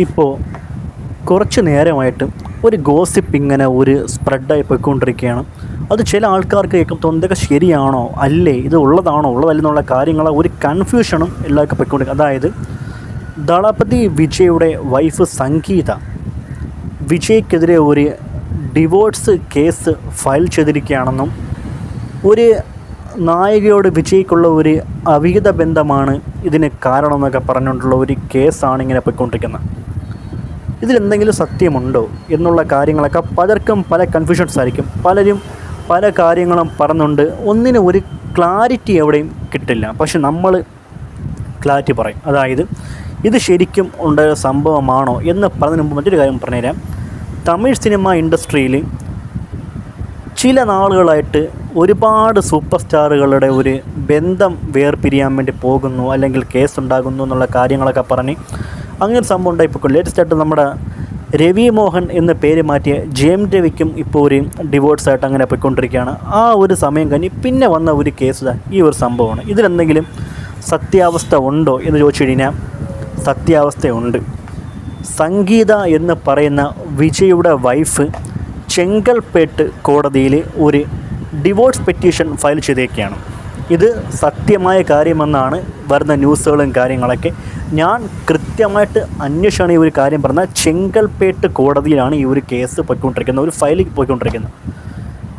ഇപ്പോൾ കുറച്ച് നേരമായിട്ട് ഒരു ഗോസിപ്പ് ഇങ്ങനെ ഒരു സ്പ്രെഡായി പോയിക്കൊണ്ടിരിക്കുകയാണ്. അത് ചില ആൾക്കാർക്ക് കേൾക്കുമ്പോൾ ഇതൊക്കെ ശരിയാണോ അല്ലേ, ഇത് ഉള്ളതാണോ ഉള്ളതല്ലെന്നുള്ള കാര്യങ്ങൾ ഒരു കൺഫ്യൂഷനും എല്ലാവർക്കും പോയിക്കൊണ്ടിരിക്കുക. അതായത് ദളപതി വിജയുടെ വൈഫ് സംഗീത വിജയ്ക്കെതിരെ ഒരു ഡിവോഴ്സ് കേസ് ഫയൽ ചെയ്തിരിക്കുകയാണെന്നും ഒരു നായികയോട് വിജയ്ക്കുള്ള ഒരു അവിഹിത ബന്ധമാണ് ഇതിന് കാരണമെന്നൊക്കെ പറഞ്ഞുകൊണ്ടുള്ള ഒരു കേസാണ് ഇങ്ങനെ പോയിക്കൊണ്ടിരിക്കുന്നത്. ഇതിലെന്തെങ്കിലും സത്യമുണ്ടോ എന്നുള്ള കാര്യങ്ങളൊക്കെ പലർക്കും പല കൺഫ്യൂഷൻസ് ആയിരിക്കും. പലരും പല കാര്യങ്ങളും പറഞ്ഞുകൊണ്ട് ഒന്നിനും ഒരു ക്ലാരിറ്റി എവിടെയും കിട്ടില്ല. പക്ഷെ നമ്മൾ ക്ലാരിറ്റി പറയും. അതായത് ഇത് ശരിക്കും ഉണ്ടായ സംഭവമാണോ എന്ന് പറഞ്ഞതിന് മുമ്പ് മറ്റൊരു കാര്യം പറഞ്ഞുതരാം. തമിഴ് സിനിമ ഇൻഡസ്ട്രിയിൽ ചില നാളുകളായിട്ട് ഒരുപാട് സൂപ്പർ സ്റ്റാറുകളുടെ ഒരു ബന്ധം വേർപിരിയാൻ വേണ്ടി പോകുന്നു, അല്ലെങ്കിൽ കേസ് ഉണ്ടാകുന്നു എന്നുള്ള കാര്യങ്ങളൊക്കെ പറഞ്ഞ് അങ്ങനെ സംഭവം ഉണ്ടായിപ്പോൾ ലേറ്റസ്റ്റായിട്ട് നമ്മുടെ രവി മോഹൻ എന്ന പേര് മാറ്റിയ ജെയിം രവിക്കും ഇപ്പോൾ ഒരു ഡിവോഴ്സായിട്ട് അങ്ങനെ പോയിക്കൊണ്ടിരിക്കുകയാണ്. ആ ഒരു സമയം കഴിഞ്ഞ് പിന്നെ വന്ന ഒരു കേസ് ഈ ഒരു സംഭവമാണ്. ഇതിലെന്തെങ്കിലും സത്യാവസ്ഥ ഉണ്ടോ എന്ന് ചോദിച്ചു കഴിഞ്ഞാൽ സത്യാവസ്ഥയുണ്ട്. സംഗീത എന്ന് പറയുന്ന വിജയുടെ വൈഫ് ചെങ്കൽപ്പേട്ട് കോടതിയിൽ ഒരു ഡിവോഴ്സ് പെറ്റീഷൻ ഫയൽ ചെയ്തേക്കുകയാണ്. ഇത് സത്യമായ കാര്യമെന്നാണ് വരുന്ന ന്യൂസുകളും കാര്യങ്ങളൊക്കെ. ഞാൻ കൃത്യമായിട്ട് അന്വേഷണമാണ് ഈ ഒരു കാര്യം പറഞ്ഞാൽ ചെങ്കൽപ്പേട്ട് കോടതിയിലാണ് ഈ ഒരു കേസ് പോയിക്കൊണ്ടിരിക്കുന്നത്, ഒരു ഫയൽ പോയിക്കൊണ്ടിരിക്കുന്നത്.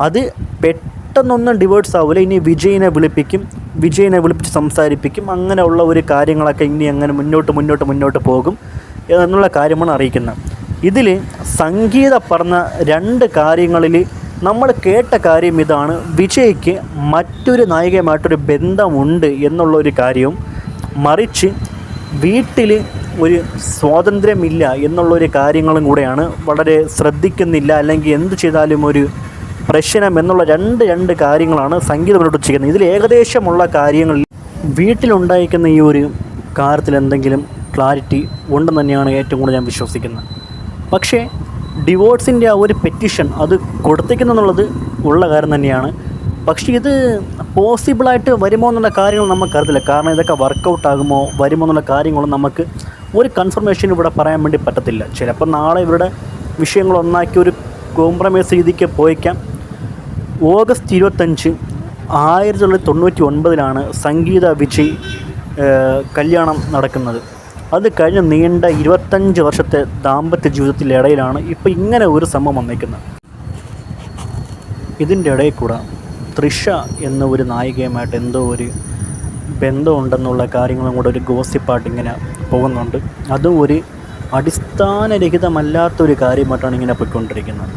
അത് പെട്ടെന്നൊന്നും ഡിവോഴ്സ് ആവില്ല. ഇനി വിജയിനെ വിളിപ്പിച്ച് സംസാരിപ്പിക്കും. അങ്ങനെയുള്ള ഒരു കാര്യങ്ങളൊക്കെ ഇനി അങ്ങനെ മുന്നോട്ട് പോകും എന്നുള്ള കാര്യമാണ് അറിയിക്കുന്നത്. ഇതിൽ സംഗീത പറഞ്ഞ രണ്ട് കാര്യങ്ങളിൽ നമ്മൾ കേട്ട കാര്യം ഇതാണ്: വിജയ്ക്ക് മറ്റൊരു നായികയുമായിട്ടൊരു ബന്ധമുണ്ട് എന്നുള്ളൊരു കാര്യവും, മറിച്ച് വീട്ടിൽ ഒരു സ്വാതന്ത്ര്യമില്ല എന്നുള്ളൊരു കാര്യങ്ങളും കൂടെയാണ് വളരെ ശ്രദ്ധിക്കുന്നില്ല, അല്ലെങ്കിൽ എന്ത് ചെയ്താലും ഒരു പ്രശ്നം എന്നുള്ള രണ്ട് കാര്യങ്ങളാണ് സംഗീത മുന്നോട്ട് ചെയ്യുന്നത്. ഇതിൽ ഏകദേശമുള്ള കാര്യങ്ങളിൽ വീട്ടിലുണ്ടായിരിക്കുന്ന ഈ ഒരു കാര്യത്തിൽ എന്തെങ്കിലും ക്ലാരിറ്റി ഉണ്ടെന്ന് തന്നെയാണ് ഏറ്റവും കൂടുതൽ ഞാൻ വിശ്വസിക്കുന്നത്. പക്ഷേ ഡിവോഴ്സിൻ്റെ ആ ഒരു പെറ്റീഷൻ അത് കൊടുത്തേക്കുന്നുള്ളത് ഉള്ള കാര്യം തന്നെയാണ്. പക്ഷേ ഇത് പോസിബിളായിട്ട് വരുമോ എന്നുള്ള കാര്യങ്ങൾ നമുക്കറിയില്ല. കാരണം ഇതൊക്കെ വർക്കൗട്ട് ആകുമോ വരുമോ എന്നുള്ള കാര്യങ്ങളും നമുക്ക് ഒരു കൺഫർമേഷൻ ഇവിടെ പറയാൻ വേണ്ടി പറ്റത്തില്ല. ചിലപ്പോൾ നാളെ ഇവരുടെ വിഷയങ്ങളൊന്നാക്കി ഒരു കോംപ്രമൈസ് രീതിക്ക് പോയിക്കാം. ഓഗസ്റ്റ് 25, 1999 സംഗീത വിജയ് കല്യാണം നടക്കുന്നത്. അത് കഴിഞ്ഞ് നീണ്ട 25 വർഷത്തെ ദാമ്പത്യ ജീവിതത്തിലിടയിലാണ് ഇപ്പോൾ ഇങ്ങനെ ഒരു സംഭവം വന്നേക്കുന്നത്. ഇതിൻ്റെ ഇടയിൽ കൂടെ തൃഷ എന്ന ഒരു നായികയുമായിട്ട് എന്തോ ഒരു ബന്ധമുണ്ടെന്നുള്ള കാര്യങ്ങളും കൂടെ ഒരു ഗോസിപ്പായിട്ട് ഇങ്ങനെ പോകുന്നുണ്ട്. അതും ഒരു അടിസ്ഥാനരഹിതമല്ലാത്തൊരു കാര്യമായിട്ടാണ് ഇങ്ങനെ പോയിക്കൊണ്ടിരിക്കുന്നത്.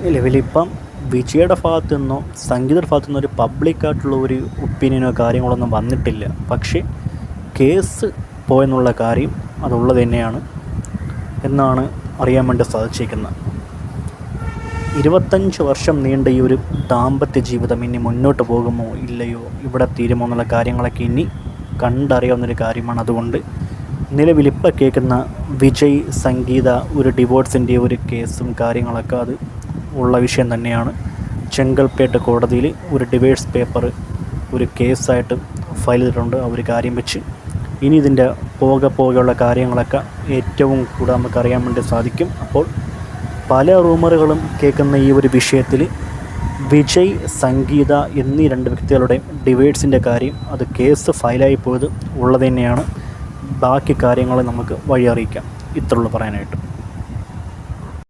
നിലവിലിപ്പം വിജയുടെ ഭാഗത്തു നിന്നോ സംഗീതയുടെ ഭാഗത്തു നിന്നോ ഒരു പബ്ലിക്കായിട്ടുള്ള ഒരു ഒപ്പീനിയനോ കാര്യങ്ങളൊന്നും വന്നിട്ടില്ല. പക്ഷേ കേസ് പോയെന്നുള്ള കാര്യം അതുള്ളത് തന്നെയാണ് എന്നാണ് അറിയാൻ വേണ്ടി സാധിച്ചിരിക്കുന്നത്. 25 വർഷം നീണ്ട ഈ ഒരു ദാമ്പത്യ ജീവിതം ഇനി മുന്നോട്ട് പോകുമോ ഇല്ലയോ, ഇവിടെ തീരുമോ എന്നുള്ള കാര്യങ്ങളൊക്കെ ഇനി കണ്ടറിയാവുന്നൊരു കാര്യമാണ്. അതുകൊണ്ട് നിലവിലിപ്പോൾ കേൾക്കുന്ന വിജയ് സംഗീത ഒരു ഡിവോഴ്സിൻ്റെ ഒരു കേസും കാര്യങ്ങളൊക്കെ അത് ഉള്ള വിഷയം തന്നെയാണ്. ചെങ്കൽപ്പേട്ട് കോടതിയിൽ ഒരു ഡിവോഴ്സ് പേപ്പർ ഒരു കേസായിട്ട് ഫയൽ ചെയ്തിട്ടുണ്ട്. ആ ഒരു കാര്യം വെച്ച് ഇനി ഇതിൻ്റെ പോകെയുള്ള കാര്യങ്ങളൊക്കെ ഏറ്റവും കൂടുതൽ നമുക്കറിയാൻ വേണ്ടി സാധിക്കും. അപ്പോൾ പല റൂമറുകളും കേൾക്കുന്ന ഈ ഒരു വിഷയത്തിൽ വിജയ് സംഗീത എന്നീ രണ്ട് വ്യക്തികളുടെ ഡിവോഴ്സിൻ്റെ കാര്യം അത് കേസ് ഫയലായി പോയത് ഉള്ളത് തന്നെയാണ്. ബാക്കി കാര്യങ്ങൾ നമുക്ക് വഴി അറിയിക്കാം. ഇത്രയുള്ളൂ പറയാനായിട്ട്.